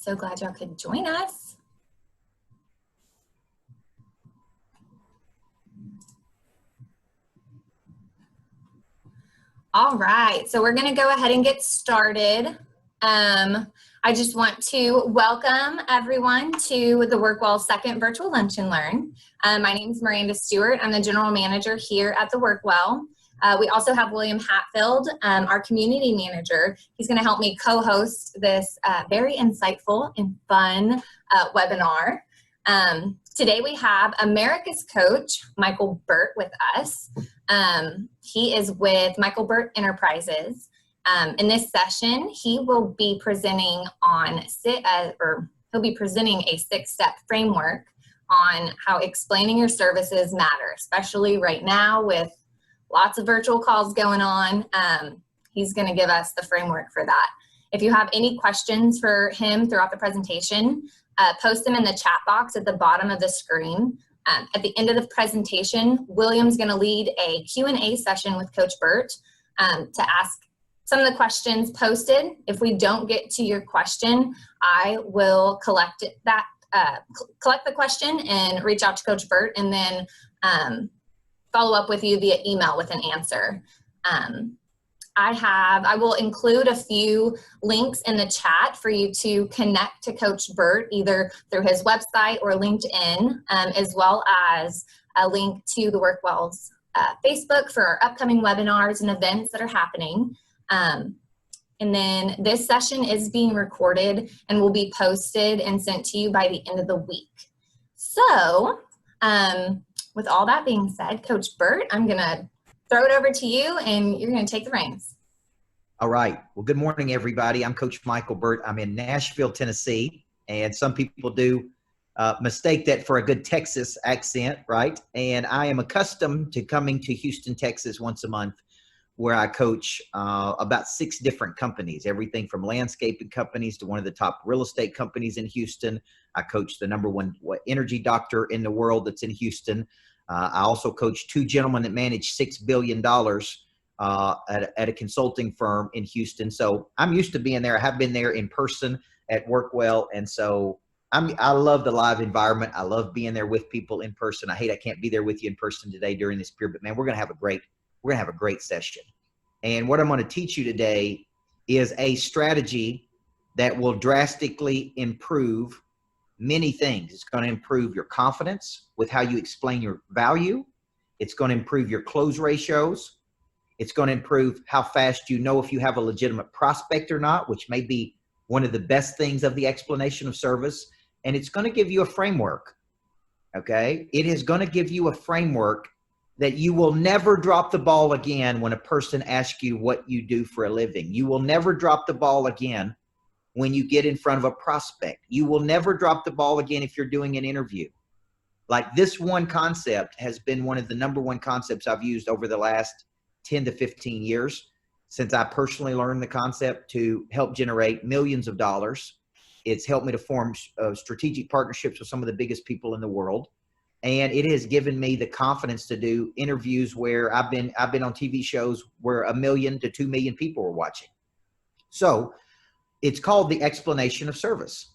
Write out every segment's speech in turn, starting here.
So glad y'all could join us. All right, so we're going to go ahead and get started. I just want to welcome everyone to the WorkWell second virtual lunch and learn. My name is Miranda Stewart. I'm the general manager here at the WorkWell. We also have William Hatfield, our community manager. He's going to help me co-host this very insightful and fun webinar. Today we have America's coach, Micheal Burt, with us. He is with Micheal Burt Enterprises. In this session, he will be presenting on he'll be presenting a 6-step framework on how explaining your services matter, especially right now with lots of virtual calls going on. He's going to give us the framework for that. If you have any questions for him throughout the presentation, post them in the chat box at the bottom of the screen. At the end of the presentation, William's going to lead a Q&A session with Coach Burt to ask some of the questions posted. If we don't get to your question, I will collect the question and reach out to Coach Burt, and then follow up with you via email with an answer. I will include a few links in the chat for you to connect to Coach Burt, either through his website or LinkedIn, as well as a link to the WorkWell's Facebook for our upcoming webinars and events that are happening. And then this session is being recorded and will be posted and sent to you by the end of the week. So with all that being said, Coach Burt, I'm going to throw it over to you and you're going to take the reins. All right. Well, good morning, everybody. I'm Coach Micheal Burt. I'm in Nashville, Tennessee, and some people do mistake that for a good Texas accent, right? And I am accustomed to coming to Houston, Texas once a month, where I coach about 6 different companies, everything from landscaping companies to one of the top real estate companies in Houston. I coach the #1 energy doctor in the world that's in Houston. I also coach 2 gentlemen that manage $6 billion at a consulting firm in Houston. So I'm used to being there. I have been there in person at WorkWell. And so I love the live environment. I love being there with people in person. I can't be there with you in person today during this period, but man, we're going to have a great session. And what I'm going to teach you today is a strategy that will drastically improve many things. It's going to improve your confidence with how you explain your value. It's going to improve your close ratios. It's going to improve how fast you know if you have a legitimate prospect or not, which may be one of the best things of the explanation of service. And it's going to give you a framework. Okay? It is going to give you a framework that you will never drop the ball again when a person asks you what you do for a living. You will never drop the ball again when you get in front of a prospect. You will never drop the ball again if you're doing an interview. Like, this one concept has been one of the #1 concepts I've used over the last 10 to 15 years since I personally learned the concept to help generate millions of dollars. It's helped me to form strategic partnerships with some of the biggest people in the world. And it has given me the confidence to do interviews where I've been on TV shows where 1 million to 2 million people were watching. So it's called the explanation of service.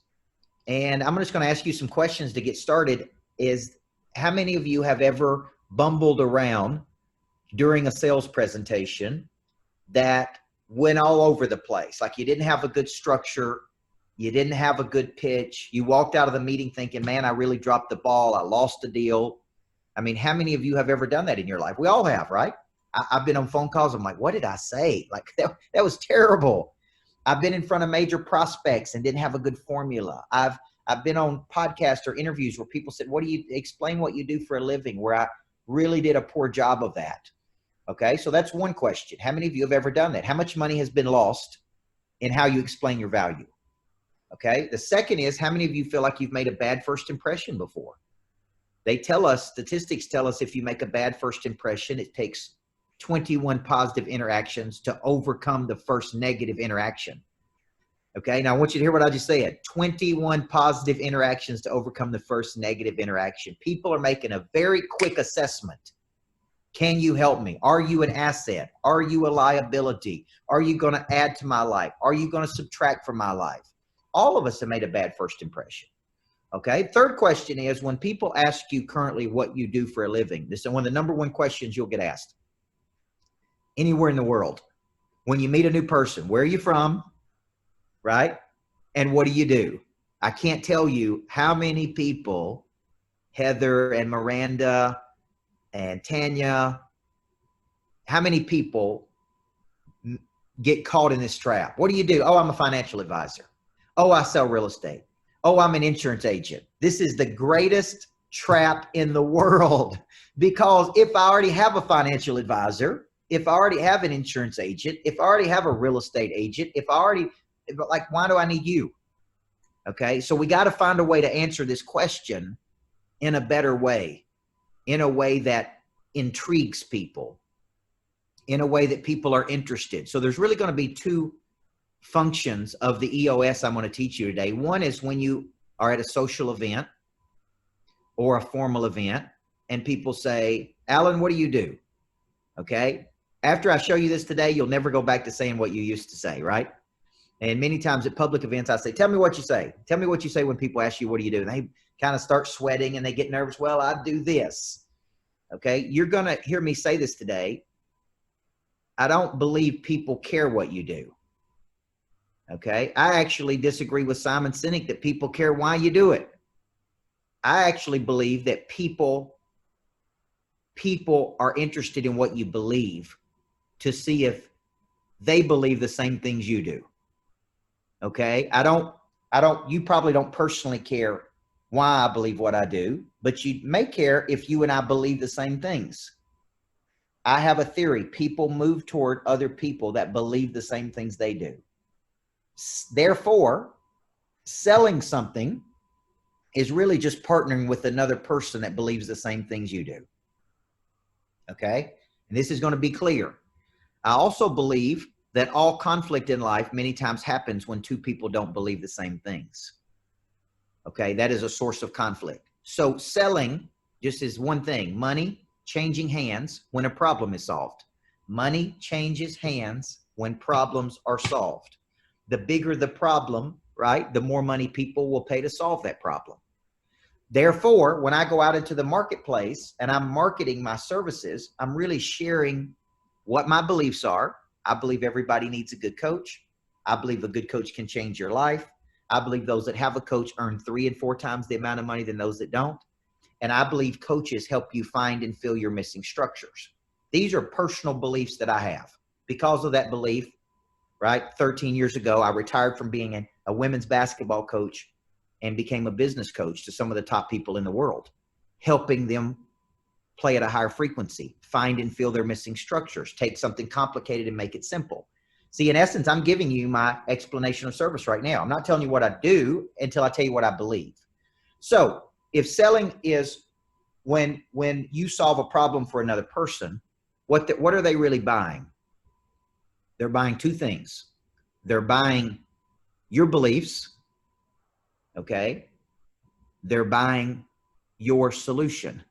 And I'm just going to ask you some questions to get started. Is how many of you have ever bumbled around during a sales presentation that went all over the place? Like, you didn't have a good structure. You didn't have a good pitch. You walked out of the meeting thinking, man, I really dropped the ball. I lost the deal. I mean, how many of you have ever done that in your life? We all have, right? I've been on phone calls. I'm like, what did I say? Like, that was terrible. I've been in front of major prospects and didn't have a good formula. I've been on podcasts or interviews where people said, explain what you do for a living, where I really did a poor job of that. Okay, so that's one question. How many of you have ever done that? How much money has been lost in how you explain your value? Okay, the second is, how many of you feel like you've made a bad first impression before? Statistics tell us if you make a bad first impression, it takes 21 positive interactions to overcome the first negative interaction. Okay, now I want you to hear what I just said. 21 positive interactions to overcome the first negative interaction. People are making a very quick assessment. Can you help me? Are you an asset? Are you a liability? Are you going to add to my life? Are you going to subtract from my life? All of us have made a bad first impression. Okay. Third question is, when people ask you currently what you do for a living, this is one of the number one questions you'll get asked anywhere in the world. When you meet a new person, where are you from? Right? And what do you do? I can't tell you how many people, Heather and Miranda and Tanya, how many people get caught in this trap? What do you do? Oh, I'm a financial advisor. Oh, I sell real estate. Oh, I'm an insurance agent. This is the greatest trap in the world, because if I already have a financial advisor, if I already have an insurance agent, if I already have a real estate agent, like, why do I need you? Okay. So we got to find a way to answer this question in a better way, in a way that intrigues people, in a way that people are interested. So there's really going to be two functions of the EOS I'm going to teach you today. One is when you are at a social event or a formal event and people say, Alan, what do you do? Okay. After I show you this today, you'll never go back to saying what you used to say, right? And many times at public events, I say, tell me what you say. Tell me what you say when people ask you, what do you do? And they kind of start sweating and they get nervous. Well, I do this. Okay. You're going to hear me say this today. I don't believe people care what you do. Okay. I actually disagree with Simon Sinek that people care why you do it. I actually believe that people are interested in what you believe to see if they believe the same things you do. Okay. You probably don't personally care why I believe what I do, but you may care if you and I believe the same things. I have a theory. People move toward other people that believe the same things they do. Therefore, selling something is really just partnering with another person that believes the same things you do. Okay. And this is going to be clear. I also believe that all conflict in life many times happens when two people don't believe the same things. Okay. That is a source of conflict. So selling just is one thing. Money changing hands when a problem is solved. Money changes hands when problems are solved. The bigger the problem, right, the more money people will pay to solve that problem. Therefore, when I go out into the marketplace and I'm marketing my services, I'm really sharing what my beliefs are. I believe everybody needs a good coach. I believe a good coach can change your life. I believe those that have a coach earn 3 and 4 times the amount of money than those that don't. And I believe coaches help you find and fill your missing structures. These are personal beliefs that I have. Because of that belief, right, 13 years ago, I retired from being a women's basketball coach and became a business coach to some of the top people in the world, helping them play at a higher frequency, find and fill their missing structures, take something complicated and make it simple. See, in essence, I'm giving you my explanation of service right now. I'm not telling you what I do until I tell you what I believe. So if selling is when you solve a problem for another person, what are they really buying? They're buying two things. They're buying your beliefs. Okay. They're buying your solution.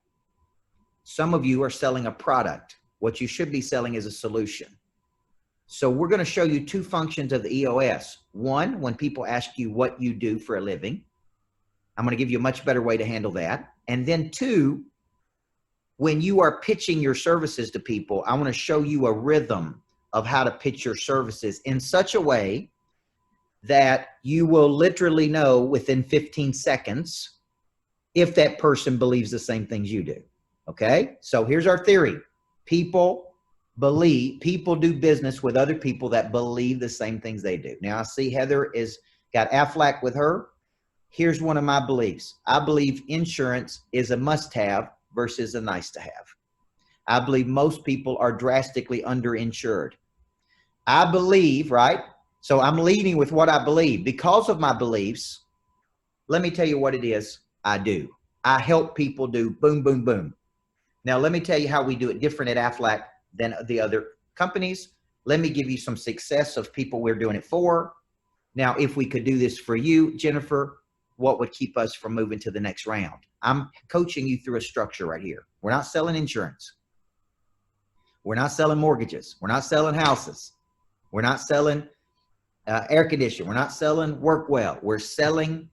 Some of you are selling a product. What you should be selling is a solution. So we're going to show you two functions of the EOS. One, when people ask you what you do for a living, I'm going to give you a much better way to handle that. And then two, when you are pitching your services to people, I want to show you a rhythm of how to pitch your services in such a way that you will literally know within 15 seconds if that person believes the same things you do. Okay. So here's our theory. People do business with other people that believe the same things they do. Now I see Heather got Aflac with her. Here's one of my beliefs. I believe insurance is a must-have versus a nice-to-have. I believe most people are drastically underinsured. I believe, right? So I'm leading with what I believe. Because of my beliefs, let me tell you what it is I do. I help people do boom, boom, boom. Now, let me tell you how we do it different at Aflac than the other companies. Let me give you some success of people we're doing it for. Now, if we could do this for you, Jennifer, what would keep us from moving to the next round? I'm coaching you through a structure right here. We're not selling insurance. We're not selling mortgages. We're not selling houses. We're not selling air conditioner. We're not selling work well. We're selling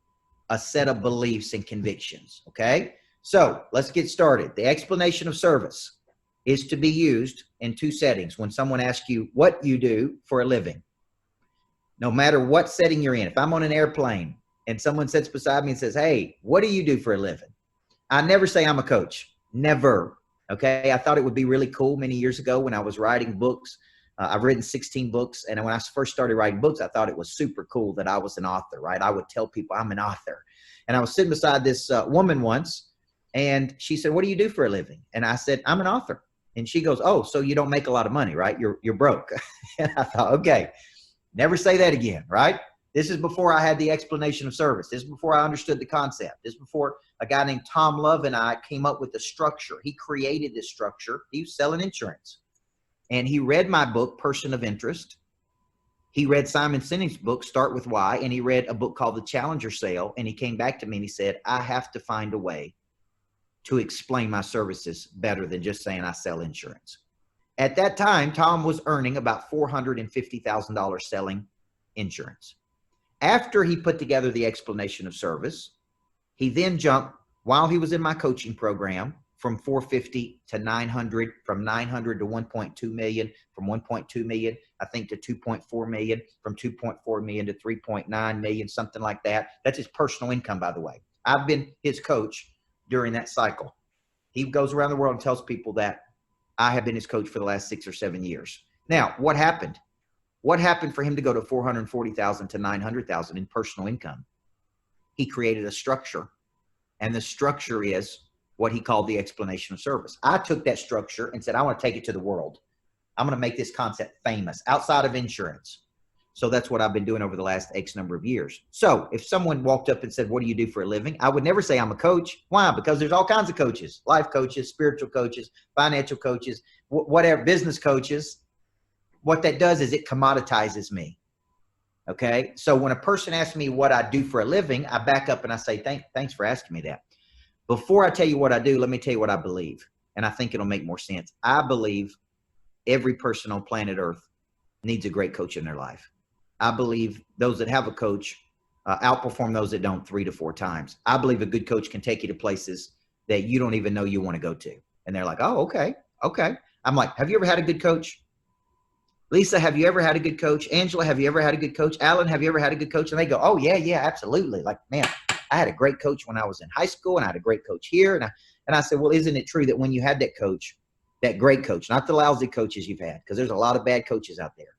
a set of beliefs and convictions. Okay. So let's get started. The explanation of service is to be used in two settings. When someone asks you what you do for a living, no matter what setting you're in. If I'm on an airplane and someone sits beside me and says, hey, what do you do for a living? I never say I'm a coach. Never. Okay. I thought it would be really cool many years ago when I was writing books. I've written 16 books. And when I first started writing books, I thought it was super cool that I was an author, right? I would tell people I'm an author. And I was sitting beside this woman once, and she said, what do you do for a living? And I said, I'm an author. And she goes, oh, so you don't make a lot of money, right? You're broke. And I thought, okay, never say that again, right? This is before I had the explanation of service. This is before I understood the concept. This is before a guy named Tom Love and I came up with the structure. He created this structure. He was selling insurance. And he read my book, Person of Interest. He read Simon Sinek's book, Start With Why, and he read a book called The Challenger Sale. And he came back to me and he said, I have to find a way to explain my services better than just saying I sell insurance. At that time, Tom was earning about $450,000 selling insurance. After he put together the explanation of service, he then jumped, while he was in my coaching program, from 450 to 900, from 900 to 1.2 million, from 1.2 million, I think, to 2.4 million, from 2.4 million to 3.9 million, something like that. That's his personal income, by the way. I've been his coach during that cycle. He goes around the world and tells people that I have been his coach for the last 6 or 7 years. Now, what happened? What happened for him to go to 440,000 to 900,000 in personal income? He created a structure, and the structure is what he called the explanation of service. I took that structure and said, I want to take it to the world. I'm going to make this concept famous outside of insurance. So that's what I've been doing over the last X number of years. So if someone walked up and said, what do you do for a living? I would never say I'm a coach. Why? Because there's all kinds of coaches, life coaches, spiritual coaches, financial coaches, whatever, business coaches. What that does is it commoditizes me. Okay. So when a person asks me what I do for a living, I back up and I say, thanks for asking me that. Before I tell you what I do, let me tell you what I believe. And I think it'll make more sense. I believe every person on planet Earth needs a great coach in their life. I believe those that have a coach outperform those that don't 3 to 4 times. I believe a good coach can take you to places that you don't even know you want to go to. And they're like, oh, okay. Okay. I'm like, have you ever had a good coach? Lisa, have you ever had a good coach? Angela, have you ever had a good coach? Alan, have you ever had a good coach? And they go, oh, yeah, absolutely. Like, man, I had a great coach when I was in high school, and I had a great coach here. And I said, well, isn't it true that when you had that coach, that great coach, not the lousy coaches you've had, because there's a lot of bad coaches out there.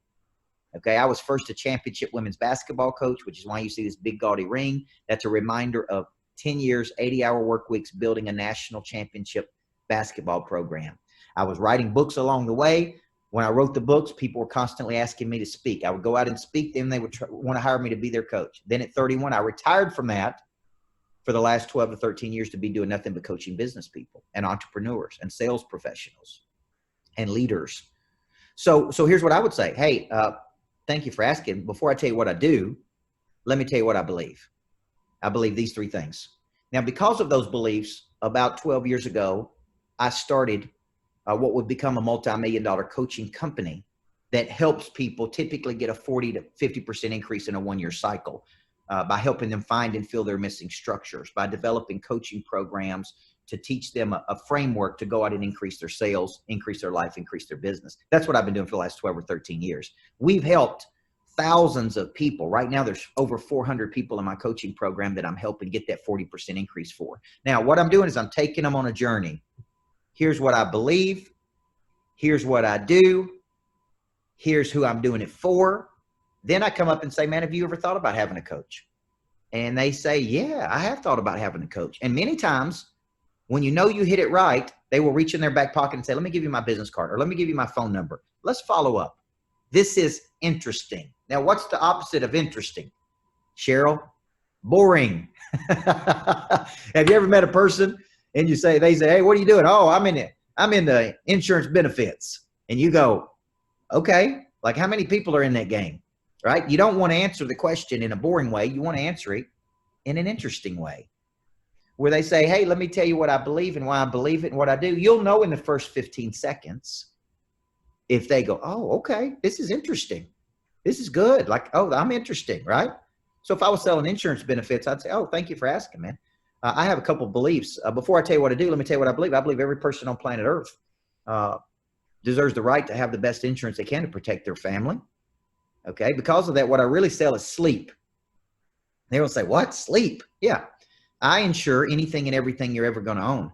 Okay, I was first a championship women's basketball coach, which is why you see this big gaudy ring. That's a reminder of 10 years, 80-hour work weeks, building a national championship basketball program. I was writing books along the way. When I wrote the books, people were constantly asking me to speak. I would go out and speak, then they would want to hire me to be their coach. Then at 31, I retired from that for the last 12 to 13 years to be doing nothing but coaching business people and entrepreneurs and sales professionals and leaders. So here's what I would say. Hey, thank you for asking. Before I tell you what I do, let me tell you what I believe. I believe these 3 things. Now, because of those beliefs, about 12 years ago, I started what would become a multi-million-dollar coaching company that helps people typically get a 40 to 50% increase in a 1-year cycle by helping them find and fill their missing structures, by developing coaching programs to teach them a framework to go out and increase their sales, increase their life, increase their business. That's what I've been doing for the last 12 or 13 years. We've helped thousands of people. Right now, there's over 400 people in my coaching program that I'm helping get that 40% increase for. Now, what I'm doing is I'm taking them on a journey. Here's what I believe. Here's what I do. Here's who I'm doing it for. Then I come up and say, man, have you ever thought about having a coach? And they say, yeah, I have thought about having a coach. And many times when you know you hit it right, they will reach in their back pocket and say, let me give you my business card, or let me give you my phone number. Let's follow up. This is interesting. Now, what's the opposite of interesting? Cheryl, boring. Have you ever met a person and they say, hey, what are you doing? Oh, I'm in the insurance benefits. And you go, okay, like how many people are in that game, right? You don't want to answer the question in a boring way. You want to answer it in an interesting way, where they say, hey, let me tell you what I believe and why I believe it and what I do. You'll know in the first 15 seconds if they go, oh, okay, this is interesting. This is good. Like, oh, I'm interesting, right? So if I was selling insurance benefits, I'd say, oh, thank you for asking, man. I have a couple of beliefs. Before I tell you what I do, let me tell you what I believe. I believe every person on planet Earth deserves the right to have the best insurance they can to protect their family. Okay. Because of that, what I really sell is sleep. They will say, what? Sleep? Yeah. I insure anything and everything you're ever going to own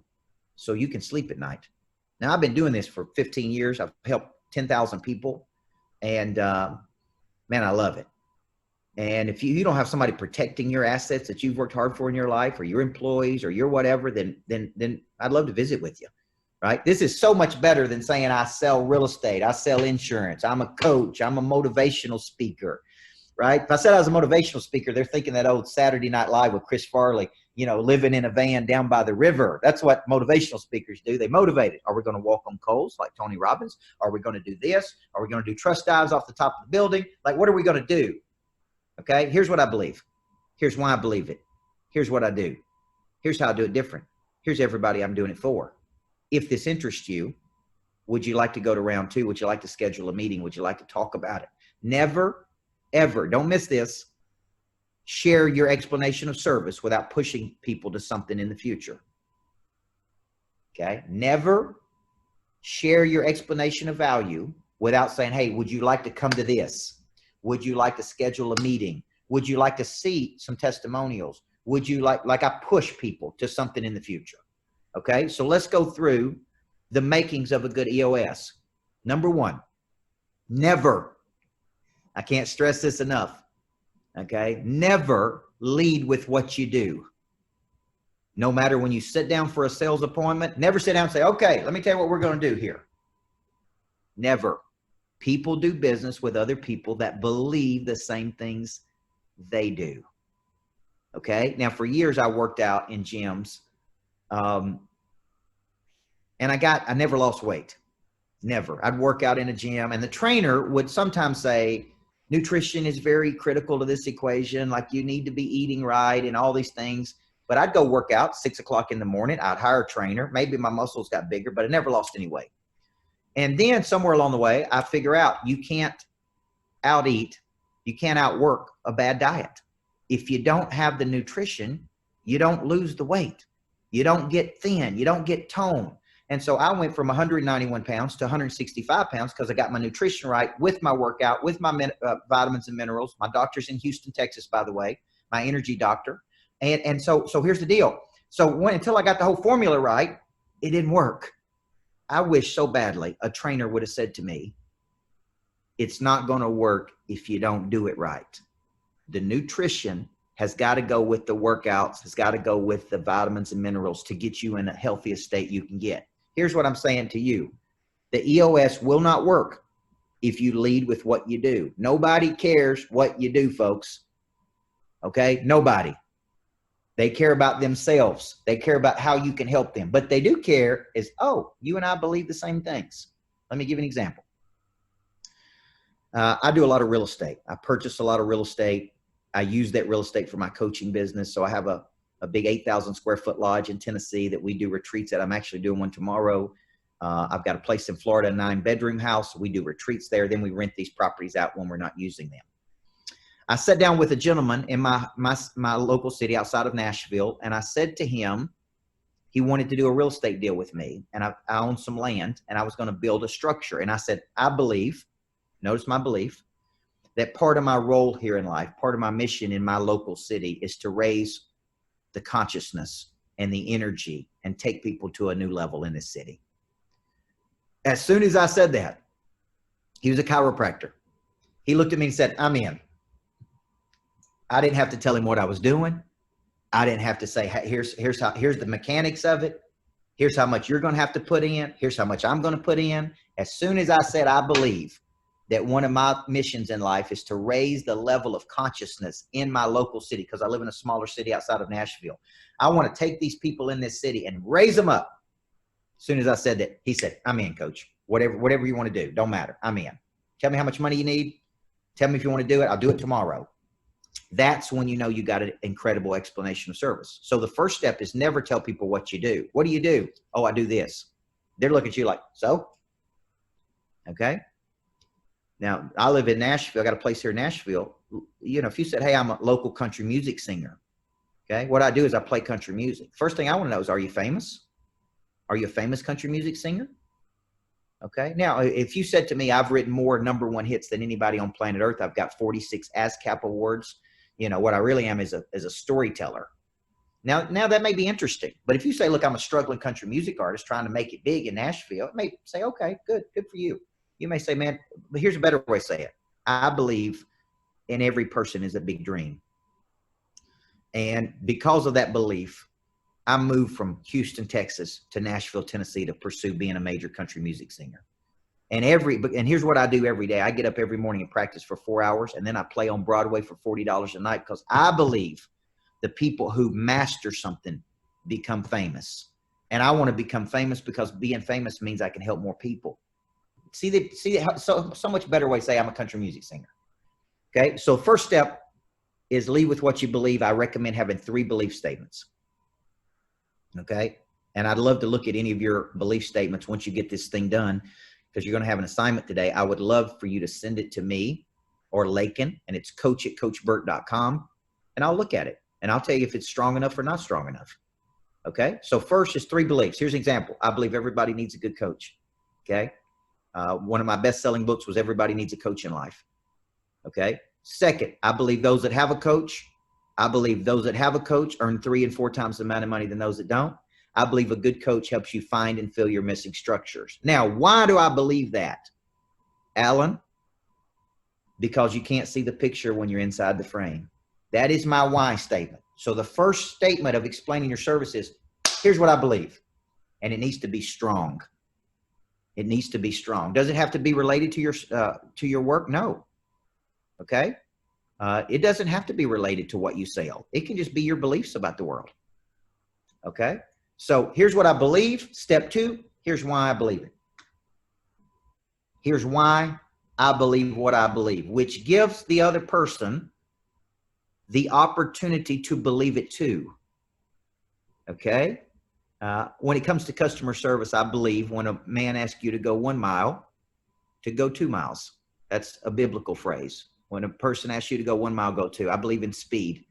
so you can sleep at night. Now, I've been doing this for 15 years. I've helped 10,000 people. And man, I love it. And if you don't have somebody protecting your assets that you've worked hard for in your life, or your employees, or your whatever, then I'd love to visit with you, right? This is so much better than saying I sell real estate, I sell insurance, I'm a coach, I'm a motivational speaker, right? If I said I was a motivational speaker, they're thinking that old Saturday Night Live with Chris Farley, you know, living in a van down by the river. That's what motivational speakers do. They motivate it. Are we going to walk on coals like Tony Robbins? Are we going to do this? Are we going to do trust dives off the top of the building? Like, what are we going to do? Okay, here's what I believe. Here's why I believe it. Here's what I do. Here's how I do it different. Here's everybody I'm doing it for. If this interests you, would you like to go to round 2? Would you like to schedule a meeting? Would you like to talk about it? Never, ever, don't miss this, share your explanation of service without pushing people to something in the future. Okay, never share your explanation of value without saying, hey, would you like to come to this? Would you like to schedule a meeting? Would you like to see some testimonials? Would you like I push people to something in the future? Okay, so let's go through the makings of a good EOS. Number 1, never, I can't stress this enough, okay, never lead with what you do. No matter when you sit down for a sales appointment, never sit down and say, okay, let me tell you what we're going to do here. Never. People do business with other people that believe the same things they do. Okay. Now, for years, I worked out in gyms, and I never lost weight. Never. I'd work out in a gym, and the trainer would sometimes say, nutrition is very critical to this equation. Like, you need to be eating right and all these things. But I'd go work out 6 o'clock in the morning. I'd hire a trainer. Maybe my muscles got bigger, but I never lost any weight. And then somewhere along the way, I figure out you can't out-eat, you can't outwork a bad diet. If you don't have the nutrition, you don't lose the weight. You don't get thin, you don't get toned. And so I went from 191 pounds to 165 pounds because I got my nutrition right with my workout, with my vitamins and minerals. My doctor's in Houston, Texas, by the way, my energy doctor. And so here's the deal. So until I got the whole formula right, it didn't work. I wish so badly a trainer would have said to me, it's not going to work if you don't do it right. The nutrition has got to go with the workouts, has got to go with the vitamins and minerals to get you in the healthiest state you can get. Here's what I'm saying to you. The EOS will not work if you lead with what you do. Nobody cares what you do, folks. Okay? Nobody. They care about themselves. They care about how you can help them. But they do care is, oh, you and I believe the same things. Let me give you an example. I do a lot of real estate. I purchase a lot of real estate. I use that real estate for my coaching business. So I have a big 8,000 square foot lodge in Tennessee that we do retreats at. I'm actually doing one tomorrow. I've got a place in Florida, a 9-bedroom house. We do retreats there. Then we rent these properties out when we're not using them. I sat down with a gentleman in my local city outside of Nashville, and I said to him, he wanted to do a real estate deal with me, and I own some land, and I was going to build a structure. And I said, I believe, notice my belief, that part of my role here in life, part of my mission in my local city is to raise the consciousness and the energy and take people to a new level in this city. As soon as I said that, he was a chiropractor. He looked at me and said, I'm in. I didn't have to tell him what I was doing. I didn't have to say, hey, here's the mechanics of it. Here's how much you're going to have to put in. Here's how much I'm going to put in. As soon as I said, I believe that one of my missions in life is to raise the level of consciousness in my local city, because I live in a smaller city outside of Nashville. I want to take these people in this city and raise them up. As soon as I said that, he said, I'm in, coach. Whatever you want to do, don't matter. I'm in. Tell me how much money you need. Tell me if you want to do it. I'll do it tomorrow. That's when you know you got an incredible explanation of service. So the first step is never tell people what you do. What do you do? Oh, I do this. They're looking at you like, so? Okay. Now, I live in Nashville. I got a place here in Nashville. You know, if you said, hey, I'm a local country music singer, okay, what I do is I play country music. First thing I want to know is, are you famous? Are you a famous country music singer? Okay. Now, if you said to me, I've written more #1 hits than anybody on planet Earth, I've got 46 ASCAP awards. You know, what I really am is a storyteller. Now that may be interesting, but if you say, look, I'm a struggling country music artist trying to make it big in Nashville, it may say, okay, good for you. You may say, man, but here's a better way to say it. I believe in every person is a big dream. And because of that belief, I moved from Houston, Texas to Nashville, Tennessee to pursue being a major country music singer. And here's what I do every day. I get up every morning and practice for 4 hours, and then I play on Broadway for $40 a night, because I believe the people who master something become famous. And I want to become famous because being famous means I can help more people. So much better way to say I'm a country music singer. Okay. So first step is lead with what you believe. I recommend having 3 belief statements. Okay. And I'd love to look at any of your belief statements once you get this thing done, because you're going to have an assignment today. I would love for you to send it to me or Lakin, and it's coach@coachburt.com, and I'll look at it and I'll tell you if it's strong enough or not strong enough. Okay. So first is 3 beliefs. Here's an example. I believe everybody needs a good coach. Okay. One of my best-selling books was Everybody Needs a Coach in Life. Okay. Second, I believe those that have a coach, earn 3 and 4 times the amount of money than those that don't. I believe a good coach helps you find and fill your missing structures. Now, why do I believe that, Alan? Because you can't see the picture when you're inside the frame. That is my why statement. So the first statement of explaining your service is, here's what I believe. And it needs to be strong. It needs to be strong. Does it have to be related to your work? No. Okay. It doesn't have to be related to what you sell. It can just be your beliefs about the world. Okay. So here's what I believe. Step 2, here's why I believe it. Here's why I believe what I believe, which gives the other person the opportunity to believe it too. Okay. When it comes to customer service, I believe when a man asks you to go 1 mile, to go 2 miles. That's a biblical phrase. When a person asks you to go 1 mile, go 2. I believe in speed.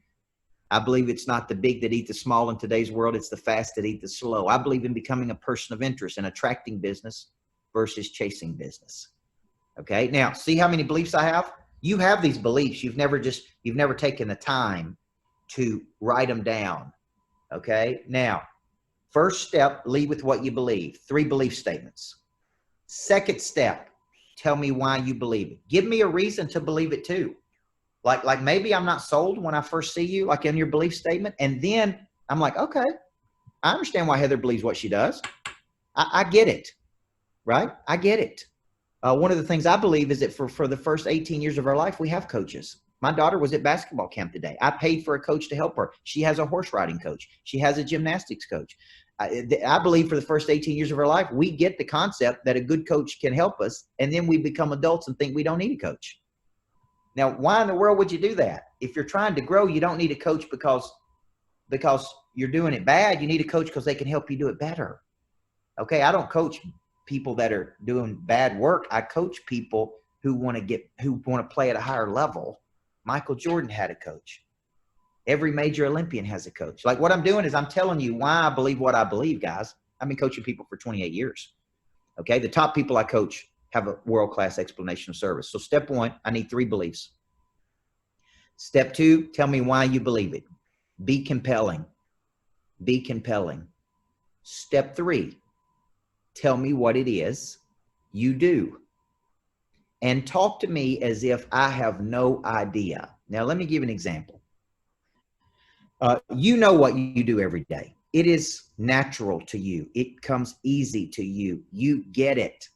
I believe it's not the big that eat the small in today's world. It's the fast that eat the slow. I believe in becoming a person of interest and attracting business versus chasing business. Okay. Now, see how many beliefs I have? You have these beliefs. You've never taken the time to write them down. Okay. Now, first step, lead with what you believe. 3 belief statements. Second step, tell me why you believe it. Give me a reason to believe it too. Like maybe I'm not sold when I first see you, like in your belief statement. And then I'm like, okay, I understand why Heather believes what she does. I get it, right? I get it. One of the things I believe is that for the first 18 years of our life, we have coaches. My daughter was at basketball camp today. I paid for a coach to help her. She has a horse riding coach. She has a gymnastics coach. I believe for the first 18 years of our life, we get the concept that a good coach can help us. And then we become adults and think we don't need a coach. Now, why in the world would you do that? If you're trying to grow, you don't need a coach because you're doing it bad. You need a coach because they can help you do it better. Okay. I don't coach people that are doing bad work. I coach people who want to play at a higher level. Michael Jordan had a coach. Every major Olympian has a coach. Like what I'm doing is I'm telling you why I believe what I believe, guys. I've been coaching people for 28 years. Okay. The top people I coach have a world-class explanation of service. So step 1, I need 3 beliefs. Step 2, tell me why you believe it. Be compelling. Be compelling. Step 3, tell me what it is you do. And talk to me as if I have no idea. Now, let me give an example. You know what you do every day. It is natural to you. It comes easy to you. You get it.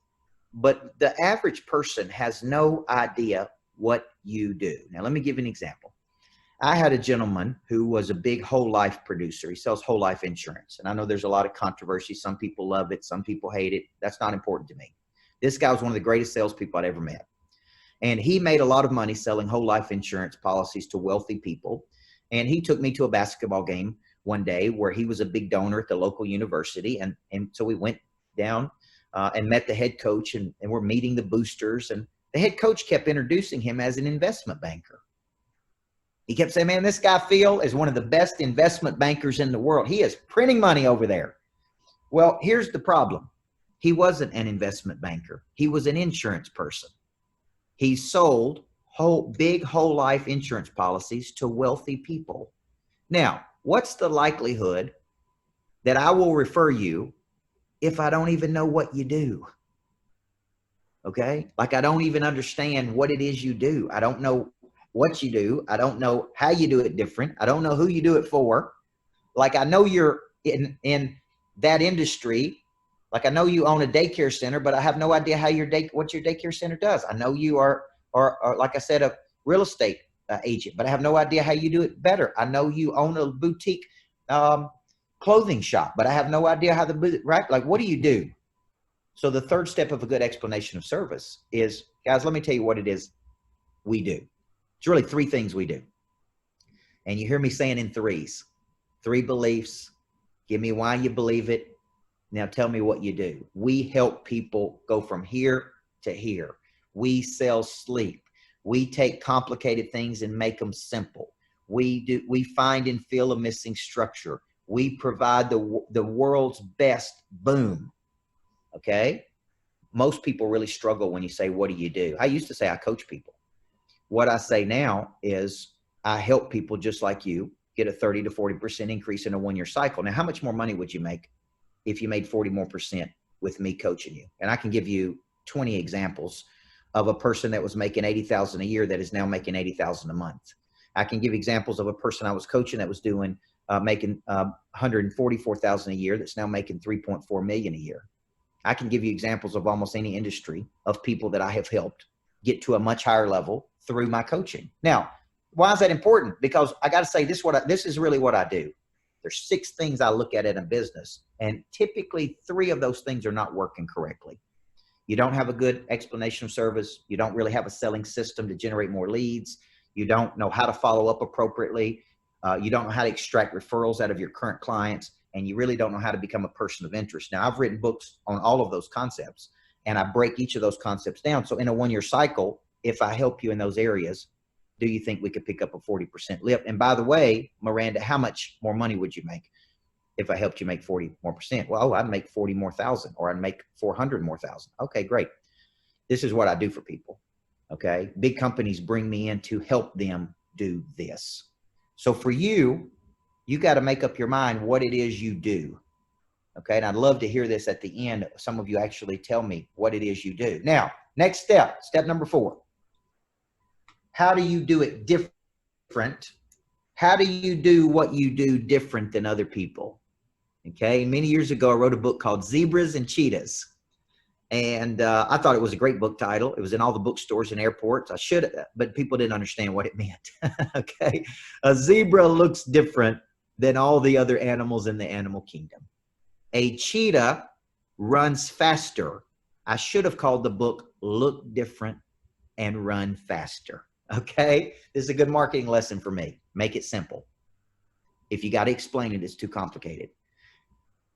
But the average person has no idea what you do. Now, let me give an example. I had a gentleman who was a big whole life producer. He sells whole life insurance. And I know there's a lot of controversy. Some people love it. Some people hate it. That's not important to me. This guy was one of the greatest salespeople I'd ever met. And he made a lot of money selling whole life insurance policies to wealthy people. And he took me to a basketball game one day where he was a big donor at the local university. And so we went down and met the head coach, and we're meeting the boosters, and The head coach kept introducing him as an investment banker. He kept saying, man, this guy Phil is one of the best investment bankers in the world. He is printing money over there. Well, here's the problem. He wasn't an investment banker. He was an insurance person. He sold big whole life insurance policies to wealthy people. Now, what's the likelihood that I will refer you if I don't even know what you do? Okay? Like I don't even understand what it is you do. I don't know what you do. I don't know how you do it different. I don't know who you do it for. Like I know you're in that industry. Like I know you own a daycare center, but I have no idea how what your daycare center does. I know you are like I said, a real estate agent, but I have no idea how you do it better. I know you own a boutique clothing shop, but I have no idea how right? Like, what do you do? So the third step of a good explanation of service is, guys, let me tell you what it is we do. It's really three things we do. And you hear me saying in threes, 3 beliefs. Give me why you believe it. Now tell me what you do. We help people go from here to here. We sell sleep. We take complicated things and make them simple. We find and fill a missing structure. We provide the world's best boom. Okay? Most people really struggle when you say, what do you do? I used to say I coach people. What I say now is I help people just like you get a 30 to 40% increase in a 1-year cycle. Now, how much more money would you make if you made 40 more percent with me coaching you? And I can give you 20 examples of a person that was making 80,000 a year that is now making 80,000 a month. I can give examples of a person I was coaching that was doing making 144,000 a year that's now making 3.4 million a year. I can give you examples of almost any industry of people that I have helped get to a much higher level through my coaching. Now, why is that important? Because I got to say this is really what I do. There's 6 things I look at in a business, and typically 3 of those things are not working correctly. You don't have a good explanation of service. You don't really have a selling system to generate more leads. You don't know how to follow up appropriately. You don't know how to extract referrals out of your current clients, and you really don't know how to become a person of interest. Now, I've written books on all of those concepts, and I break each of those concepts down. So in a 1-year cycle, if I help you in those areas, do you think we could pick up a 40% lift? And by the way, Miranda, how much more money would you make if I helped you make 40 more percent? Well, I'd make 40 more thousand, or I'd make 400 more thousand. Okay, great. This is what I do for people. Okay. Big companies bring me in to help them do this. So for you, you got to make up your mind what it is you do. Okay. And I'd love to hear this at the end. Some of you actually tell me what it is you do. Now, next step number 4. How do you do it different? How do you do what you do different than other people? Okay. Many years ago, I wrote a book called Zebras and Cheetahs. And I thought it was a great book title. It was in all the bookstores and airports. But people didn't understand what it meant. Okay. A zebra looks different than all the other animals in the animal kingdom. A cheetah runs faster. I should have called the book Look Different and Run Faster. Okay. This is a good marketing lesson for me. Make it simple. If you got to explain it, it's too complicated.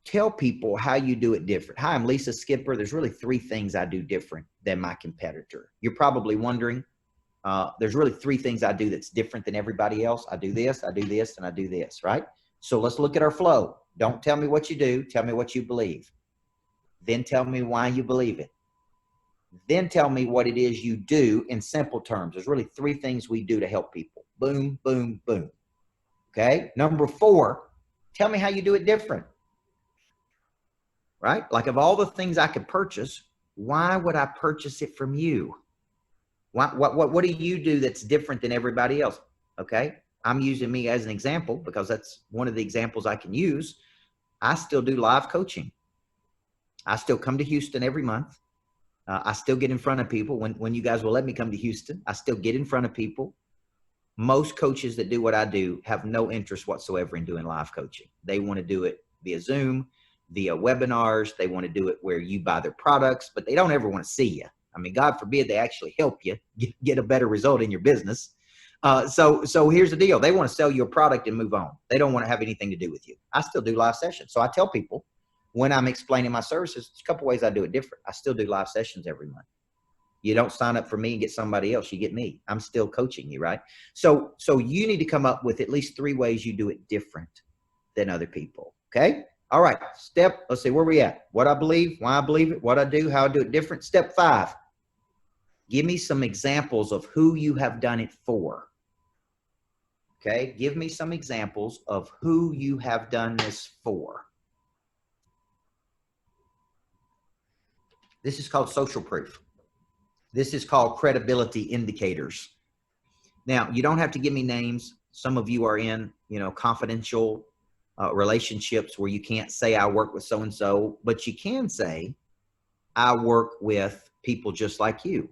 Tell people how you do it different. Hi, I'm Lisa Skipper. There's really 3 things I do different than my competitor. You're probably wondering, there's really 3 things I do that's different than everybody else. I do this, and I do this, right? So let's look at our flow. Don't tell me what you do. Tell me what you believe. Then tell me why you believe it. Then tell me what it is you do in simple terms. There's really 3 things we do to help people. Boom, boom, boom. Okay. Number 4, tell me how you do it different. Right? Like of all the things I could purchase, why would I purchase it from you? What do you do that's different than everybody else? Okay. I'm using me as an example because that's one of the examples I can use. I still do live coaching. I still come to Houston every month. I still get in front of people when you guys will let me come to Houston. I still get in front of people. Most coaches that do what I do have no interest whatsoever in doing live coaching. They want to do it via Zoom, via webinars. They want to do it where you buy their products, but they don't ever want to see you. I mean, God forbid they actually help you get a better result in your business. So here's the deal. They want to sell you a product and move on. They don't want to have anything to do with you. I still do live sessions. So I tell people when I'm explaining my services, there's a couple ways I do it different. I still do live sessions every month. You don't sign up for me and get somebody else. You get me. I'm still coaching you, right? So you need to come up with at least 3 ways you do it different than other people. Okay. All right. Let's see where we at. What I believe, why I believe it, what I do, how I do it different. Step 5. Give me some examples of who you have done it for. Okay. Give me some examples of who you have done this for. This is called social proof. This is called credibility indicators. Now, you don't have to give me names. Some of you are in, confidential relationships where you can't say I work with so-and-so, but you can say I work with people just like you.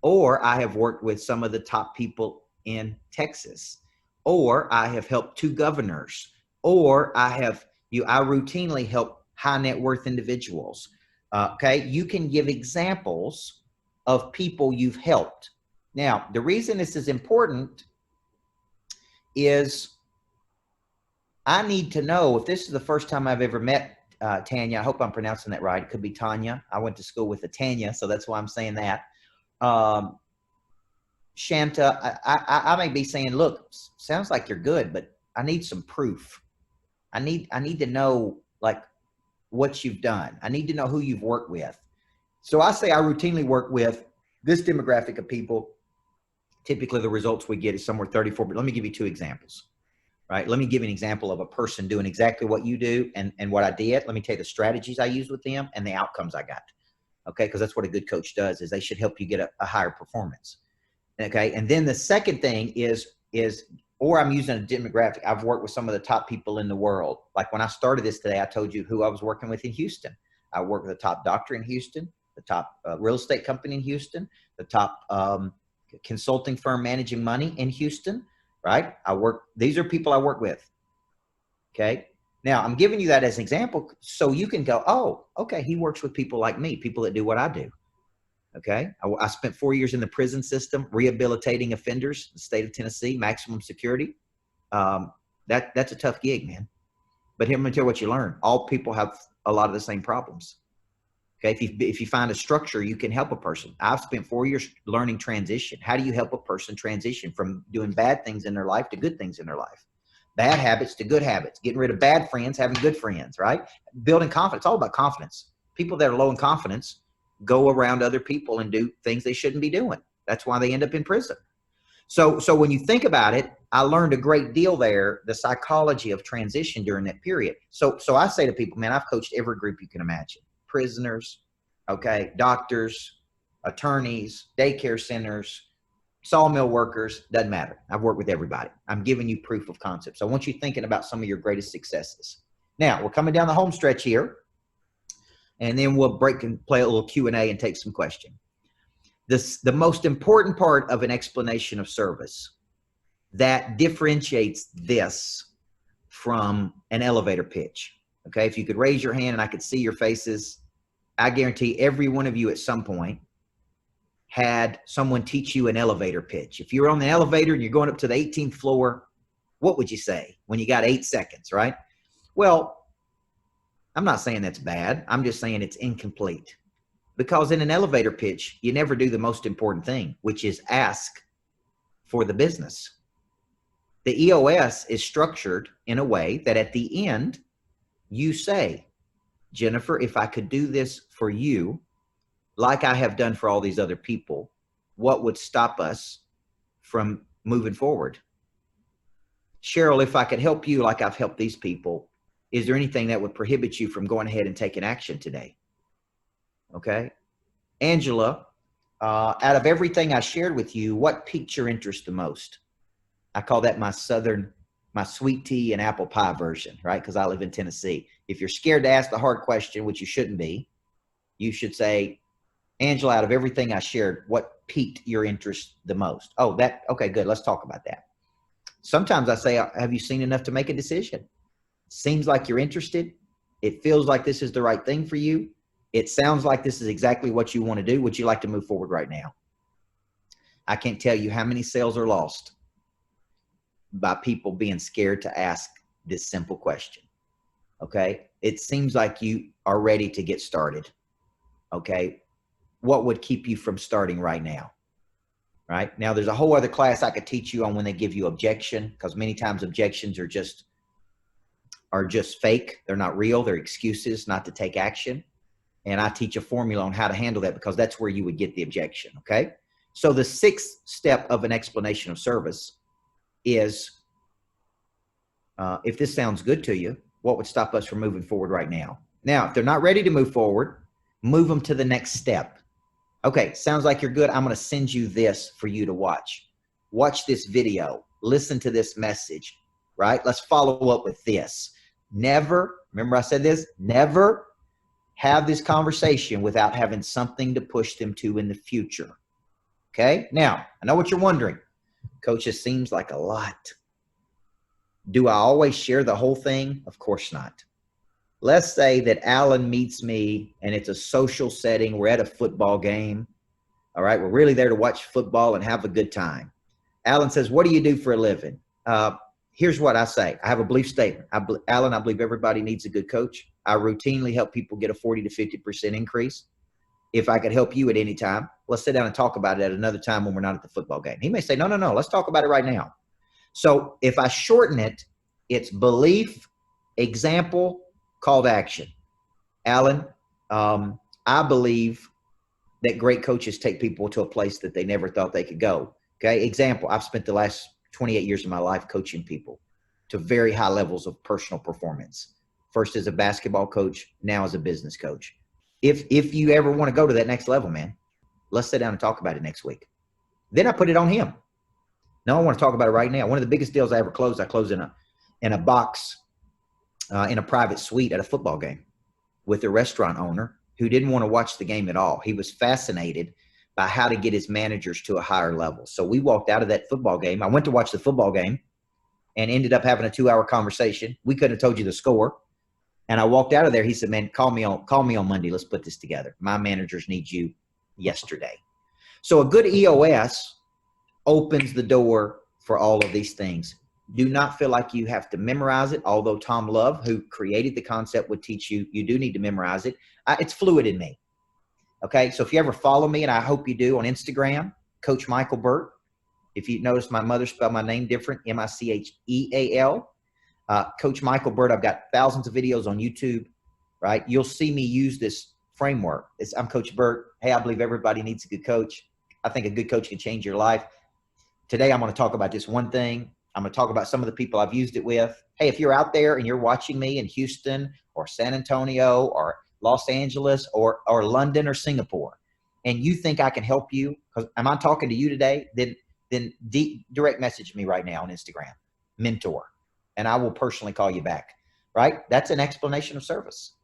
Or I have worked with some of the top people in Texas. Or I have helped 2 governors. Or I routinely help high net worth individuals. Okay, you can give examples of people you've helped. Now, the reason this is important is I need to know if this is the first time I've ever met Tanya. I hope I'm pronouncing that right. It could be Tanya. I went to school with a Tanya, so that's why I'm saying that. Shanta, I may be saying, look, sounds like you're good, but I need some proof. I need to know like what you've done. I need to know who you've worked with. So I say I routinely work with this demographic of people. Typically the results we get is somewhere 34, but let me give you 2 examples, right? Let me give you an example of a person doing exactly what you do and what I did. Let me tell you the strategies I used with them and the outcomes I got. Okay. Cause that's what a good coach does, is they should help you get a higher performance. Okay. And then the second thing is, or I'm using a demographic. I've worked with some of the top people in the world. Like when I started this today, I told you who I was working with in Houston. I worked with the top doctor in Houston, the top real estate company in Houston, the top consulting firm managing money in Houston, right? These are people I work with. Okay. Now I'm giving you that as an example so you can go, oh, okay. He works with people like me, people that do what I do. Okay. I spent 4 years in the prison system, rehabilitating offenders in the state of Tennessee, maximum security. That's a tough gig, man. But here, let me tell you what you learn. All people have a lot of the same problems. Okay. If you find a structure, you can help a person. I've spent 4 years learning transition. How do you help a person transition from doing bad things in their life to good things in their life? Bad habits to good habits, getting rid of bad friends, having good friends, right? Building confidence. It's all about confidence. People that are low in confidence go around other people and do things they shouldn't be doing. That's why they end up in prison. So when you think about it, I learned a great deal there, the psychology of transition during that period. So I say to people, man, I've coached every group you can imagine. Prisoners, okay, doctors, attorneys, daycare centers, sawmill workers, doesn't matter. I've worked with everybody. I'm giving you proof of concept. So I want you thinking about some of your greatest successes. Now, we're coming down the home stretch here, and then we'll break and play a little Q&A and take some questions. The most important part of an explanation of service that differentiates this from an elevator pitch. Okay, if you could raise your hand and I could see your faces, I guarantee every one of you at some point had someone teach you an elevator pitch. If you're on the elevator and you're going up to the 18th floor, what would you say when you got 8 seconds, right? Well, I'm not saying that's bad. I'm just saying it's incomplete. Because in an elevator pitch, you never do the most important thing, which is ask for the business. The EOS is structured in a way that at the end, you say, Jennifer, if I could do this for you, like I have done for all these other people, what would stop us from moving forward? Cheryl, if I could help you like I've helped these people, is there anything that would prohibit you from going ahead and taking action today? Okay. Angela, out of everything I shared with you, what piqued your interest the most? I call that my sweet tea and apple pie version, right? Because I live in Tennessee. If you're scared to ask the hard question, which you shouldn't be, you should say, Angela, out of everything I shared, what piqued your interest the most? Oh, okay, good. Let's talk about that. Sometimes I say, have you seen enough to make a decision? Seems like you're interested. It feels like this is the right thing for you. It sounds like this is exactly what you want to do. Would you like to move forward right now? I can't tell you how many sales are lost by people being scared to ask this simple question. Okay. It seems like you are ready to get started. Okay. what would keep you from starting right now? Right now, there's a whole other class I could teach you on when they give you objection, because many times objections are just fake. They're not real. They're excuses not to take action. And I teach a formula on how to handle that, because that's where you would get the objection. Okay. So the sixth step of an explanation of service is, if this sounds good to you, what would stop us from moving forward right now? Now, if they're not ready to move forward, move them to the next step. Okay, sounds like you're good. I'm going to send you this for you to watch. Watch this video. Listen to this message, right? Let's follow up with this. Never, remember I said this, never have this conversation without having something to push them to in the future. Okay, now, I know what you're wondering. Coach, it seems like a lot. Do I always share the whole thing? Of course not. Let's say that Alan meets me and it's a social setting. We're at a football game. All right. We're really there to watch football and have a good time. Alan says, what do you do for a living? Here's what I say. I have a belief statement. Alan, I believe everybody needs a good coach. I routinely help people get a 40 to 50% increase. If I could help you at any time, let's sit down and talk about it at another time when we're not at the football game. He may say, no, let's talk about it right now. So if I shorten it, it's belief, example, call to action. Alan, I believe that great coaches take people to a place that they never thought they could go. Okay. Example, I've spent the last 28 years of my life coaching people to very high levels of personal performance. First as a basketball coach, now as a business coach. If you ever want to go to that next level, man, let's sit down and talk about it next week. Then I put it on him. No, I want to talk about it right now. One of the biggest deals I ever closed, I closed in a box in a private suite at a football game with a restaurant owner who didn't want to watch the game at all. He was fascinated by how to get his managers to a higher level. So we walked out of that football game. I went to watch the football game and ended up having a 2-hour conversation. We couldn't have told you the score. And I walked out of there. He said, man, call me on Monday. Let's put this together. My managers need you yesterday. So a good EOS opens the door for all of these things. Do not feel like you have to memorize it. Although Tom Love, who created the concept, would teach you, you do need to memorize it. It's fluid in me. Okay. So if you ever follow me, and I hope you do, on Instagram, Coach Micheal Burt. If you notice, my mother spelled my name different, Micheal. Coach Micheal Burt. I've got thousands of videos on YouTube, right? You'll see me use this framework. I'm Coach Burt. Hey, I believe everybody needs a good coach. I think a good coach can change your life. Today, I'm going to talk about just one thing. I'm going to talk about some of the people I've used it with. Hey, if you're out there and you're watching me in Houston or San Antonio or Los Angeles or London or Singapore, and you think I can help you, because am I talking to you today? Then direct message me right now on Instagram, mentor, and I will personally call you back, right? That's an explanation of service.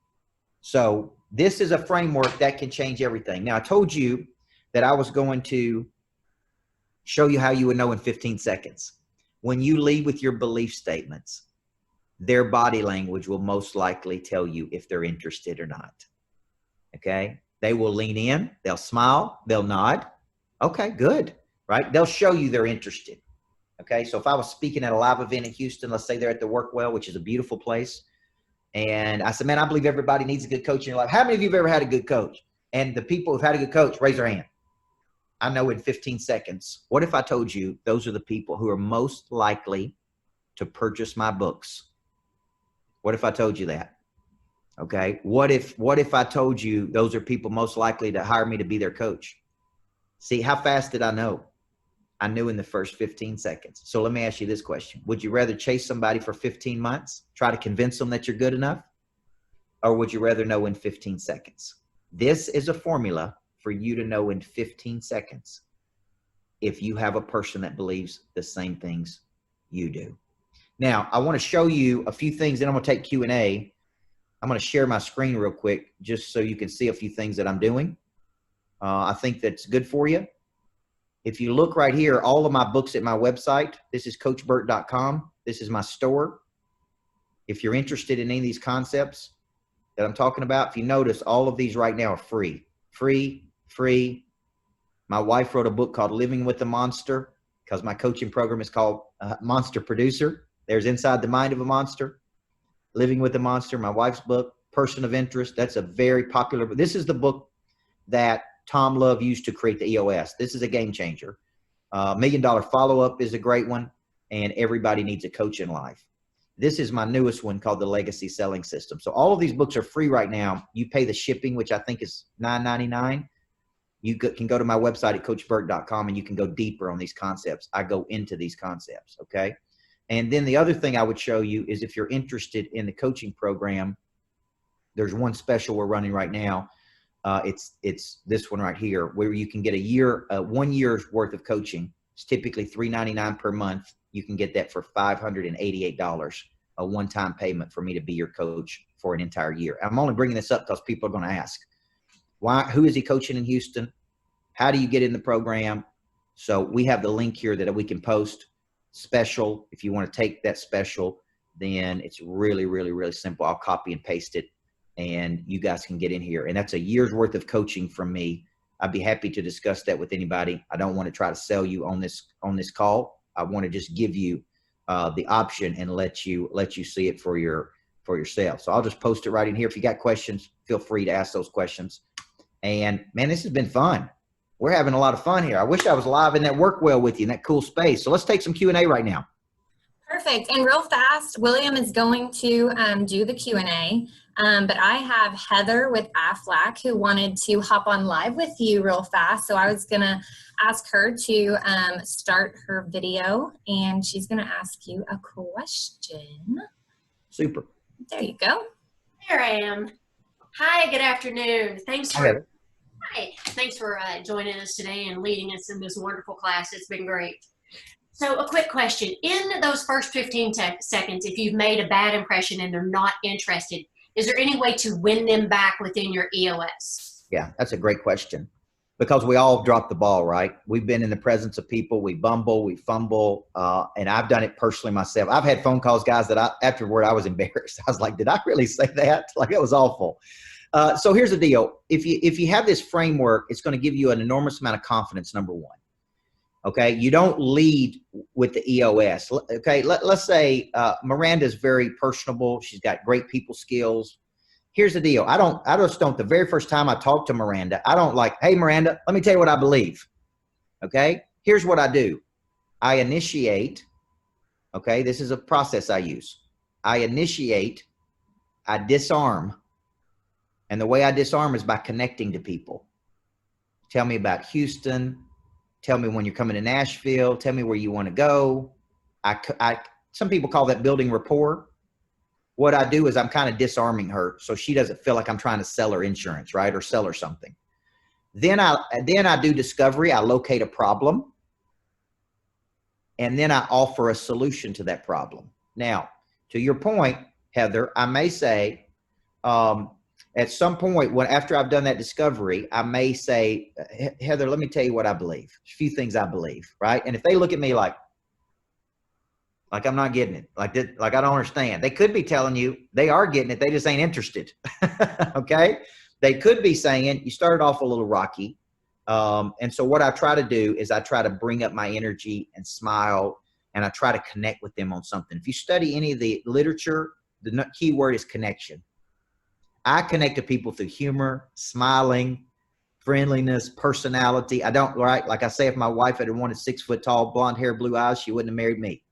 So this is a framework that can change everything. Now, I told you that I was going to show you how you would know in 15 seconds. When you lead with your belief statements, their body language will most likely tell you if they're interested or not. Okay. They will lean in, they'll smile, they'll nod. Okay, good. Right. They'll show you they're interested. Okay. So if I was speaking at a live event in Houston, let's say they're at the Workwell, which is a beautiful place. And I said, man, I believe everybody needs a good coach in your life. How many of you have ever had a good coach? And the people who've had a good coach, raise their hand. I know in 15 seconds. What if I told you those are the people who are most likely to purchase my books? What if I told you that? Okay. What if I told you those are people most likely to hire me to be their coach? See, how fast did I know? I knew in the first 15 seconds. So let me ask you this question. Would you rather chase somebody for 15 months, try to convince them that you're good enough? Or would you rather know in 15 seconds? This is a formula for you to know in 15 seconds if you have a person that believes the same things you do. Now, I want to show you a few things, then I'm going to take Q&A. I'm going to share my screen real quick just so you can see a few things that I'm doing. I think that's good for you. If you look right here, all of my books at my website, this is coachburt.com. This is my store. If you're interested in any of these concepts that I'm talking about, if you notice, all of these right now are free. Free. My wife wrote a book called Living with the Monster, because my coaching program is called Monster Producer. There's Inside the Mind of a Monster. Living with the Monster, my wife's book, Person of Interest. That's a very popular book. This is the book that Tom Love used to create the EOS. This is a game changer. $1 Million Follow-Up is a great one, and Everybody Needs a Coach in Life. This is my newest one called the Legacy Selling System. So all of these books are free right now. You pay the shipping, which I think is $9.99. You can go to my website at coachburt.com and you can go deeper on these concepts. I go into these concepts, okay? And then the other thing I would show you is if you're interested in the coaching program, there's one special we're running right now. It's this one right here where you can get 1 year's worth of coaching. It's typically $399 per month. You can get that for $588, a one-time payment for me to be your coach for an entire year. I'm only bringing this up because people are going to ask, who is he coaching in Houston? How do you get in the program? So we have the link here that we can post special. If you want to take that special, then it's really, really, really simple. I'll copy and paste it and you guys can get in here. And that's a year's worth of coaching from me. I'd be happy to discuss that with anybody. I don't want to try to sell you on this call. I want to just give you the option and let you see it for yourself. So I'll just post it right in here. If you got questions, feel free to ask those questions. And man, this has been fun. We're having a lot of fun here. I wish I was live in that work well with you in that cool space. So let's take some Q&A right now. Perfect. And real fast, William is going to do the Q&A. But I have Heather with Aflac who wanted to hop on live with you real fast. So I was going to ask her to start her video, and she's going to ask you a question. Super. There you go. There I am. Hi, good afternoon. Thanks for joining us today and leading us in this wonderful class. It's been great. So a quick question. In those first 15 seconds, if you've made a bad impression and they're not interested, is there any way to win them back within your EOS? Yeah, that's a great question because we all drop the ball, right? We've been in the presence of people. We bumble, we fumble, and I've done it personally myself. I've had phone calls, guys, that afterward I was embarrassed. I was like, did I really say that? Like, it was awful. So here's the deal. If you have this framework, it's going to give you an enormous amount of confidence, number one. Okay, you don't lead with the EOS. Okay, let's say Miranda is very personable. She's got great people skills. Here's the deal. I just don't. The very first time I talk to Miranda, I don't like, hey Miranda, let me tell you what I believe. Okay, here's what I do. I initiate. Okay, this is a process I use. I initiate. I disarm, and the way I disarm is by connecting to people. Tell me about Houston. Tell me when you're coming to Nashville. Tell me where you want to go. Some people call that building rapport. What I do is I'm kind of disarming her so she doesn't feel like I'm trying to sell her insurance, right, or sell her something. Then I do discovery. I locate a problem, and then I offer a solution to that problem. Now, to your point, Heather, I may say, at some point, after I've done that discovery, I may say, Heather, let me tell you what I believe. A few things I believe, right? And if they look at me like I'm not getting it, like I don't understand, they could be telling you they are getting it. They just ain't interested. Okay? They could be saying you started off a little rocky. And so what I try to do is I try to bring up my energy and smile, and I try to connect with them on something. If you study any of the literature, the key word is connection. I connect to people through humor, smiling, friendliness, personality. I don't, right? Like I say, if my wife had wanted 6 foot tall, blonde hair, blue eyes, she wouldn't have married me.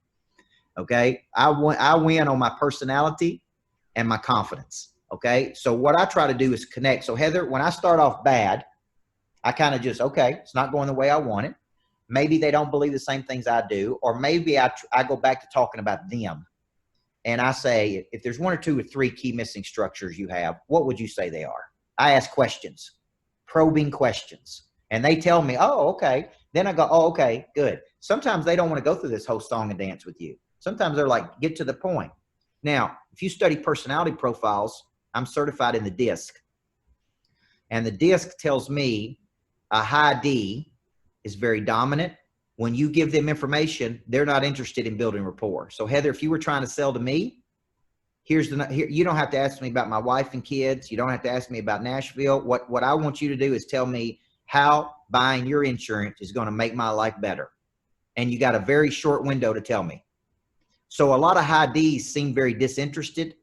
Okay. I win on my personality and my confidence. Okay. So what I try to do is connect. So Heather, when I start off bad, I kind of just, okay, it's not going the way I want it. Maybe they don't believe the same things I do, or maybe I go back to talking about them. And I say, if there's 1 or 2 or 3 key missing structures you have, what would you say they are? I ask questions, probing questions. And they tell me, oh, okay. Then I go, oh, okay, good. Sometimes they don't want to go through this whole song and dance with you. Sometimes they're like, get to the point. Now, if you study personality profiles, I'm certified in the DISC. And the DISC tells me a high D is very dominant. When you give them information, they're not interested in building rapport. So Heather, if you were trying to sell to me, here, you don't have to ask me about my wife and kids. You don't have to ask me about Nashville. What I want you to do is tell me how buying your insurance is going to make my life better. And you got a very short window to tell me. So a lot of high Ds seem very disinterested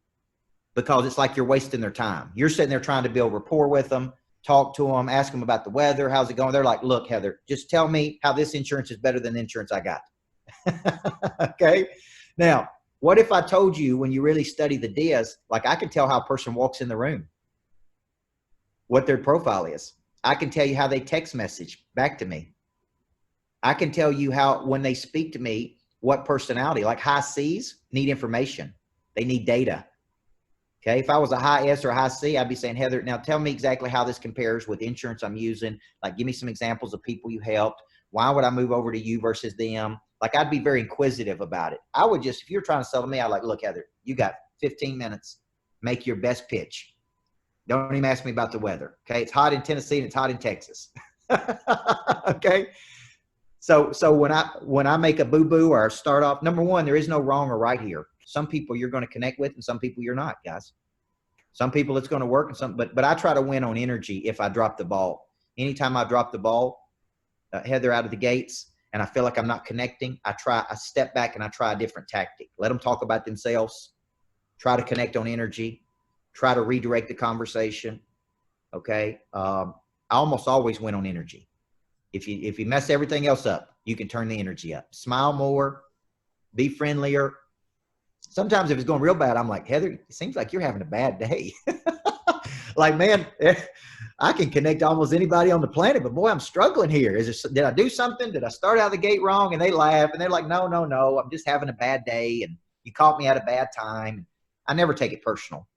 because it's like you're wasting their time. You're sitting there trying to build rapport with them, talk to them, ask them about the weather. How's it going? They're like, look, Heather, just tell me how this insurance is better than the insurance I got. Okay. Now, what if I told you when you really study the DIS, like I can tell how a person walks in the room, what their profile is. I can tell you how they text message back to me. I can tell you how, when they speak to me, what personality, like high C's need information. They need data. Okay. If I was a high S or a high C, I'd be saying, Heather, now tell me exactly how this compares with insurance I'm using. Like, give me some examples of people you helped. Why would I move over to you versus them? Like, I'd be very inquisitive about it. I would just, if you're trying to sell to me, I'd like, look, Heather, you got 15 minutes. Make your best pitch. Don't even ask me about the weather. Okay. It's hot in Tennessee and it's hot in Texas. Okay. So when I make a boo-boo or start off, number one, there is no wrong or right here. Some people you're going to connect with and some people you're not, guys. Some people it's going to work and some, but I try to win on energy if I drop the ball. Anytime I drop the ball, Heather, out of the gates, and I feel like I'm not connecting, I step back and I try a different tactic. Let them talk about themselves. Try to connect on energy. Try to redirect the conversation. Okay. I almost always win on energy. If you mess everything else up, you can turn the energy up. Smile more, be friendlier. Sometimes if it's going real bad, I'm like, Heather, it seems like you're having a bad day. Like, man, I can connect to almost anybody on the planet, but boy, I'm struggling here. Did I do something? Did I start out the gate wrong? And they laugh and they're like, no, I'm just having a bad day. And you caught me at a bad time. I never take it personal.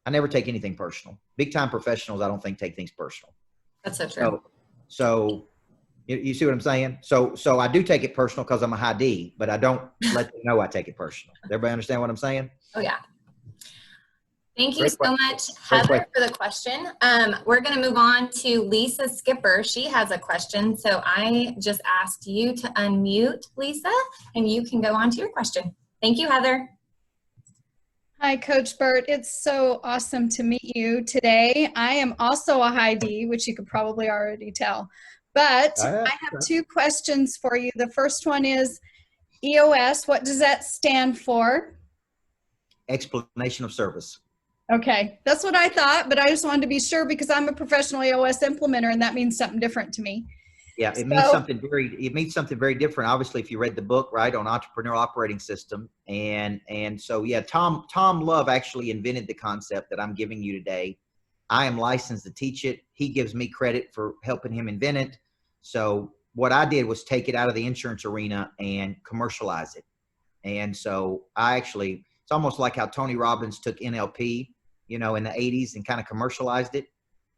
I never take anything personal. Big time professionals, I don't think take things personal. That's so true. So you see what I'm saying? So I do take it personal because I'm a high D, but I don't let them know I take it personal. Everybody understand what I'm saying? Oh, yeah. Thank you so much, Heather, for the question. We're going to move on to Lisa Skipper. She has a question. So I just asked you to unmute, Lisa, and you can go on to your question. Thank you, Heather. Hi, Coach Burt. It's so awesome to meet you today. I am also a high D, which you could probably already tell. But I have two questions for you. The first one is EOS. What does that stand for? Explanation of service. Okay, that's what I thought, but I just wanted to be sure because I'm a professional EOS implementer and that means something different to me. Yeah, it means something very different. Obviously, if you read the book, right, on entrepreneurial operating system. And so, yeah, Tom Love actually invented the concept that I'm giving you today. I am licensed to teach it. He gives me credit for helping him invent it. So what I did was take it out of the insurance arena and commercialize it. And so it's almost like how Tony Robbins took NLP, in the 80s and kind of commercialized it.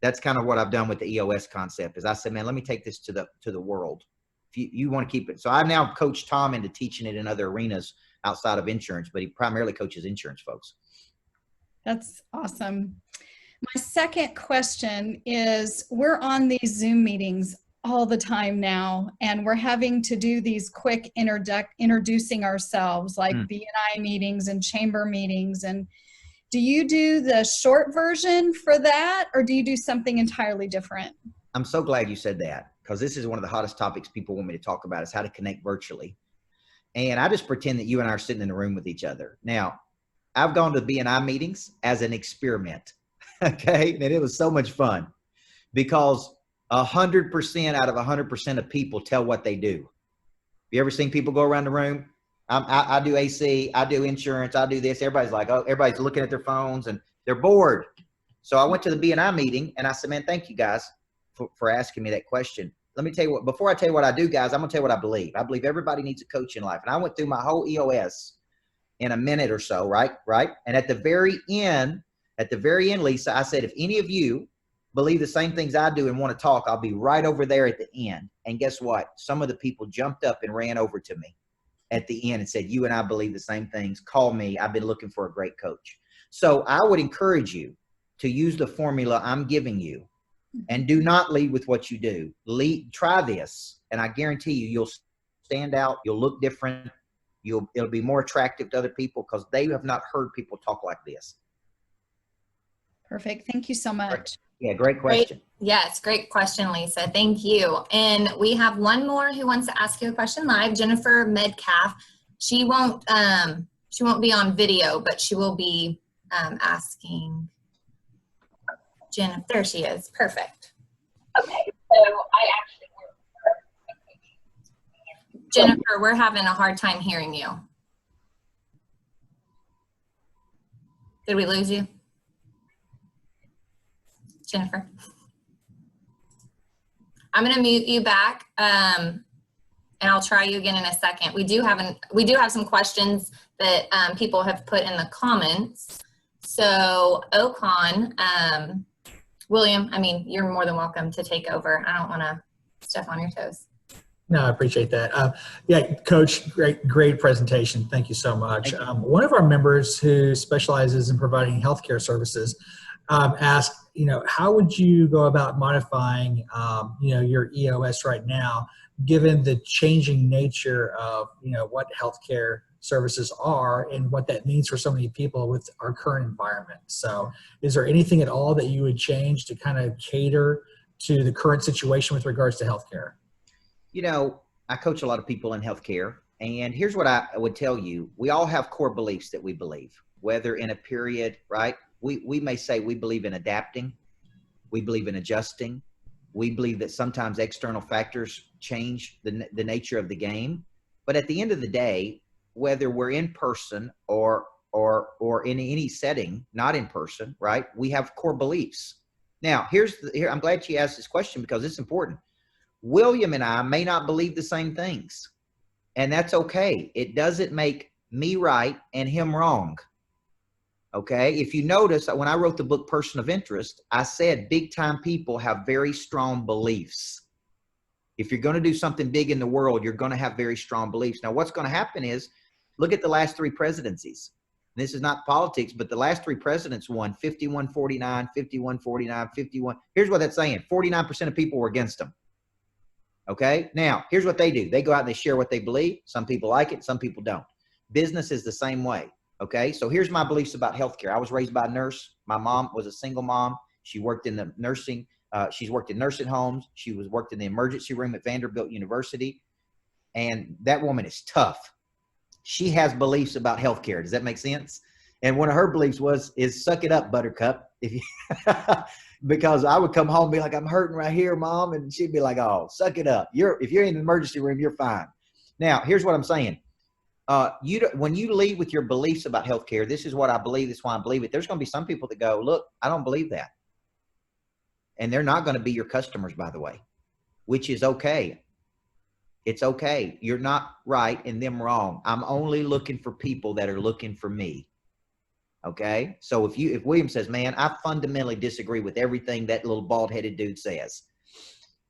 That's kind of what I've done with the EOS concept is I said, man, let me take this to the world. If you want to keep it. So I now coach Tom into teaching it in other arenas outside of insurance, but he primarily coaches insurance folks. That's awesome. My second question is, we're on these Zoom meetings all the time now, and we're having to do these quick introducing ourselves, like BNI meetings and chamber meetings. And do you do the short version for that, or do you do something entirely different? I'm so glad you said that, because this is one of the hottest topics people want me to talk about is how to connect virtually. And I just pretend that you and I are sitting in the room with each other. Now, I've gone to BNI meetings as an experiment. Okay. And it was so much fun because 100% out of 100% of people tell what they do. You ever seen people go around the room? I do AC, I do insurance, I do this. Everybody's like, oh, everybody's looking at their phones and they're bored. So I went to the BNI meeting and I said, man, thank you guys for asking me that question. Let me tell you what, before I tell you what I do, guys, I'm gonna tell you what I believe. I believe everybody needs a coach in life. And I went through my whole EOS in a minute or so, right? And at the very end, Lisa, I said, if any of you believe the same things I do and want to talk, I'll be right over there at the end. And guess what? Some of the people jumped up and ran over to me at the end and said, you and I believe the same things. Call me. I've been looking for a great coach. So I would encourage you to use the formula I'm giving you and do not lead with what you do. Try this. And I guarantee you'll stand out. You'll look different. It'll be more attractive to other people because they have not heard people talk like this. Perfect. Thank you so much. Yeah, great question. Yes, great question, Lisa. Thank you. And we have one more who wants to ask you a question live. Jennifer Medcalf. She won't be on video, but she will be asking. Jen, there she is. Perfect. Okay, so I actually work for Jennifer, we're having a hard time hearing you. Did we lose you? Jennifer? I'm going to mute you back, and I'll try you again in a second. We do have some questions that people have put in the comments. So Ocon, William, I mean, you're more than welcome to take over. I don't want to step on your toes. No, I appreciate that. Yeah, Coach, great presentation. Thank you so much. One of our members who specializes in providing healthcare services asked, how would you go about modifying, your EOS right now, given the changing nature of, what healthcare services are and what that means for so many people with our current environment. So is there anything at all that you would change to kind of cater to the current situation with regards to healthcare? I coach a lot of people in healthcare, and here's what I would tell you. We all have core beliefs that we believe, whether in a period, right? We may say we believe in adapting. We believe in adjusting. We believe that sometimes external factors change the nature of the game. But at the end of the day, whether we're in person or in any setting, not in person, right? We have core beliefs. Now, I'm glad you asked this question because it's important. William and I may not believe the same things, and that's okay. It doesn't make me right and him wrong. Okay. If you notice, when I wrote the book, Person of Interest, I said big time people have very strong beliefs. If you're going to do something big in the world, you're going to have very strong beliefs. Now, what's going to happen is, look at the last three presidencies. This is not politics, but the last three presidents won 51-49, 51-49, 51. Here's what that's saying. 49% of people were against them. Okay. Now, here's what they do. They go out and they share what they believe. Some people like it. Some people don't. Business is the same way. Okay. So here's my beliefs about healthcare. I was raised by a nurse. My mom was a single mom. She worked in the nursing. She's worked in nursing homes. She worked in the emergency room at Vanderbilt University. And that woman is tough. She has beliefs about healthcare. Does that make sense? And one of her beliefs is suck it up, Buttercup. Because I would come home and be like, I'm hurting right here, Mom. And she'd be like, oh, suck it up. If you're in the emergency room, you're fine. Now, here's what I'm saying. When you lead with your beliefs about healthcare, this is what I believe. This is why I believe it. There's going to be some people that go, look, I don't believe that. And they're not going to be your customers, by the way, which is okay. It's okay. You're not right and them wrong. I'm only looking for people that are looking for me. Okay. So if William says, man, I fundamentally disagree with everything that little bald headed dude says,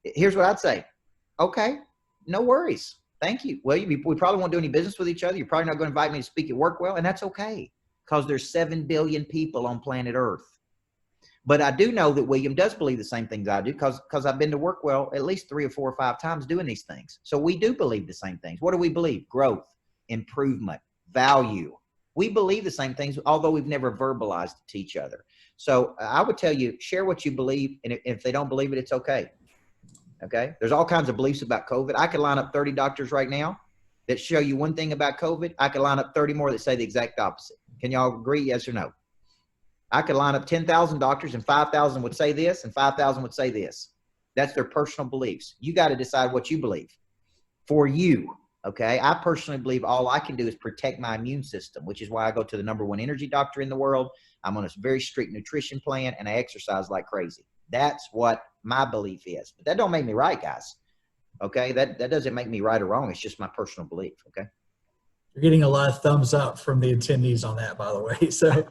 here's what I'd say. Okay. No worries. Thank you. Well, we probably won't do any business with each other. You're probably not going to invite me to speak at work. Well, and that's okay because there's 7 billion people on planet Earth. But I do know that William does believe the same things I do because I've been to Workwell at least 3 or 4 or 5 times doing these things. So we do believe the same things. What do we believe? Growth, improvement, value. We believe the same things, although we've never verbalized it to each other. So I would tell you, share what you believe. And if they don't believe it, it's okay. Okay. There's all kinds of beliefs about COVID. I could line up 30 doctors right now that show you one thing about COVID. I could line up 30 more that say the exact opposite. Can y'all agree? Yes or no? I could line up 10,000 doctors and 5,000 would say this and 5,000 would say this. That's their personal beliefs. You got to decide what you believe for you. Okay. I personally believe all I can do is protect my immune system, which is why I go to the #1 energy doctor in the world. I'm on a very strict nutrition plan and I exercise like crazy. That's what my belief is. But that don't make me right, guys. Okay. That doesn't make me right or wrong. It's just my personal belief. Okay. You're getting a lot of thumbs up from the attendees on that, by the way. So,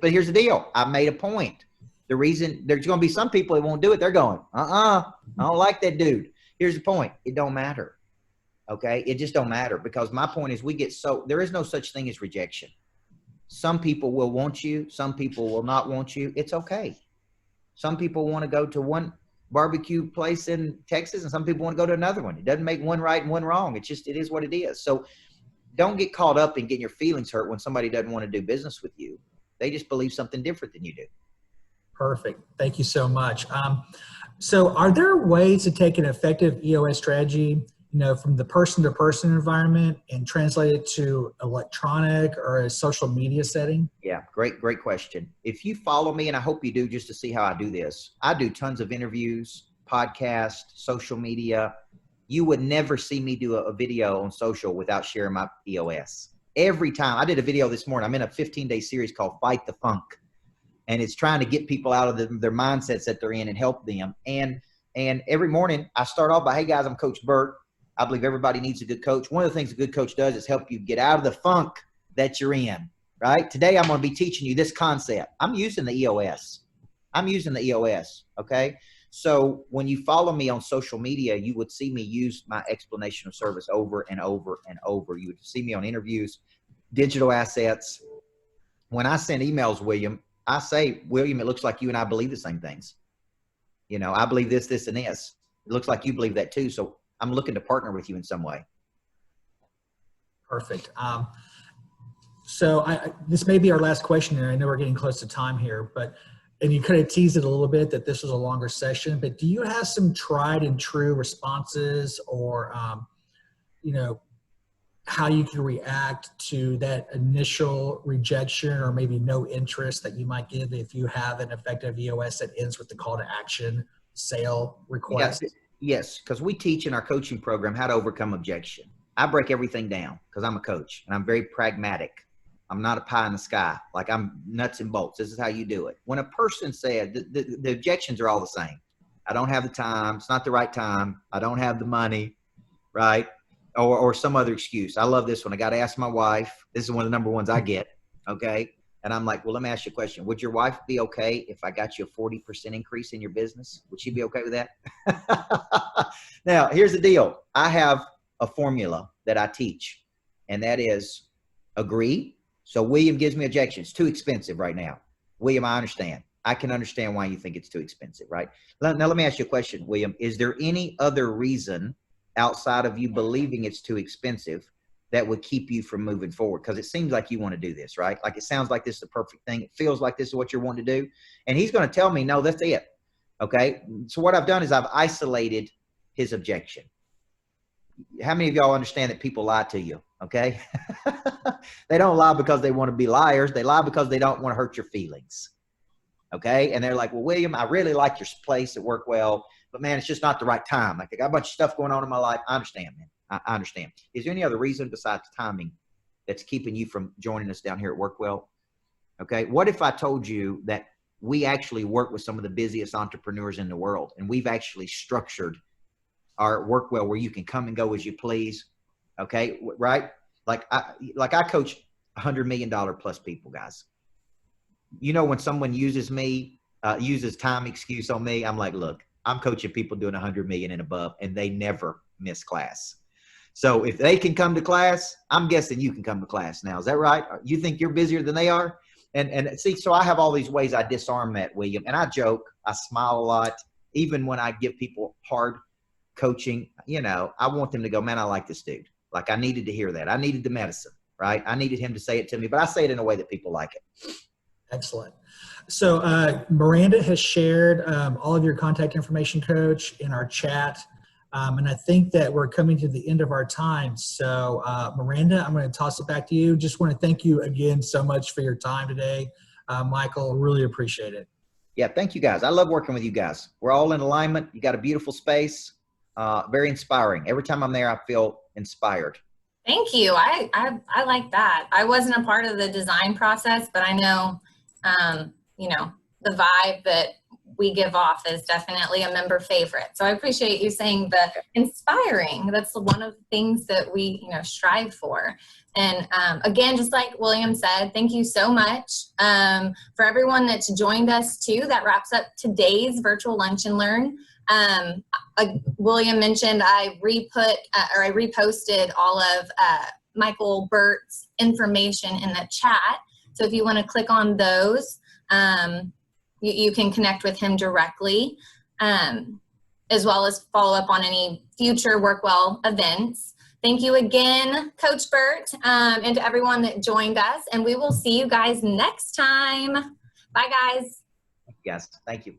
but here's the deal. I made a point. The reason there's going to be some people that won't do it. They're going, I don't like that dude. Here's the point. It don't matter. Okay. It just don't matter because my point is there is no such thing as rejection. Some people will want you. Some people will not want you. It's okay. Some people want to go to one barbecue place in Texas and some people want to go to another one. It doesn't make one right and one wrong. It is what it is. So don't get caught up in getting your feelings hurt when somebody doesn't want to do business with you. They just believe something different than you do. Perfect. Thank you so much. So are there ways to take an effective EOS strategy from the person-to-person environment and translate it to electronic or a social media setting? Yeah, great question. If you follow me, and I hope you do just to see how I do this, I do tons of interviews, podcasts, social media. You would never see me do a video on social without sharing my EOS. Every time. I did a video this morning. I'm in a 15-day series called Fight the Funk. And it's trying to get people out of their mindsets that they're in and help them. And every morning I start off by, hey guys, I'm Coach Burt. I believe everybody needs a good coach. One of the things a good coach does is help you get out of the funk that you're in, right? Today I'm going to be teaching you this concept. I'm using the EOS. Okay? So when you follow me on social media, you would see me use my explanation of service over and over and over. You would see me on interviews, digital assets. When I send emails, William, I say, William, it looks like you and I believe the same things. I believe this, this, and this. It looks like you believe that too. So I'm looking to partner with you in some way. Perfect. So this may be our last question, and I know we're getting close to time here, and you kind of teased it a little bit that this was a longer session, but do you have some tried and true responses or, how you can react to that initial rejection or maybe no interest that you might give if you have an effective EOS that ends with the call to action sale request? Yes, because we teach in our coaching program how to overcome objection. I break everything down because I'm a coach and I'm very pragmatic. I'm not a pie in the sky. Like, I'm nuts and bolts. This is how you do it. When a person said the objections are all the same. I don't have the time. It's not the right time. I don't have the money, right? Or some other excuse. I love this one. I got to ask my wife. This is one of the number ones I get. Okay. And I'm like, well, let me ask you a question. Would your wife be okay if I got you a 40% increase in your business? Would she be okay with that? Now, here's the deal. I have a formula that I teach, and that is agree. So William gives me objections. Too expensive right now. William, I understand. I can understand why you think it's too expensive, right? Now, let me ask you a question, William. Is there any other reason outside of you believing it's too expensive that would keep you from moving forward? Because it seems like you want to do this, right? Like, it sounds like this is the perfect thing. It feels like this is what you're wanting to do. And he's going to tell me, no, that's it. Okay. So what I've done is I've isolated his objection. How many of y'all understand that people lie to you? Okay. They don't lie because they want to be liars. They lie because they don't want to hurt your feelings. Okay. And they're like, well, William, I really like your place at work well, but man, it's just not the right time. Like, I got a bunch of stuff going on in my life. I understand, man. I understand. Is there any other reason besides timing that's keeping you from joining us down here at Workwell? Okay. What if I told you that we actually work with some of the busiest entrepreneurs in the world, and we've actually structured our Workwell where you can come and go as you please? Okay. Right. Like I coach $100 million plus people, guys. When someone uses me, uses time excuse on me, I'm like, look, I'm coaching people doing 100 million and above, and they never miss class. So if they can come to class, I'm guessing you can come to class now. Is that right? You think you're busier than they are? And see, so I have all these ways I disarm that, William. And I joke, I smile a lot. Even when I give people hard coaching, I want them to go, man, I like this dude. Like, I needed to hear that. I needed the medicine, right? I needed him to say it to me, but I say it in a way that people like it. Excellent. So Miranda has shared all of your contact information, Coach, in our chat. And I think that we're coming to the end of our time. So Miranda, I'm going to toss it back to you. Just want to thank you again so much for your time today. Michael, really appreciate it. Yeah, thank you guys. I love working with you guys. We're all in alignment. You got a beautiful space. Very inspiring. Every time I'm there, I feel inspired. Thank you. I like that. I wasn't a part of the design process, but I know, the vibe that we give off is definitely a member favorite. So I appreciate you saying the inspiring. That's one of the things that we, strive for. And again, just like William said, thank you so much for everyone that's joined us too. That wraps up today's virtual Lunch and Learn. Like William mentioned, I reposted all of Micheal Burt's information in the chat. So if you want to click on those, you can connect with him directly, as well as follow up on any future Workwell events. Thank you again, Coach Burt, and to everyone that joined us. And we will see you guys next time. Bye, guys. Yes, thank you.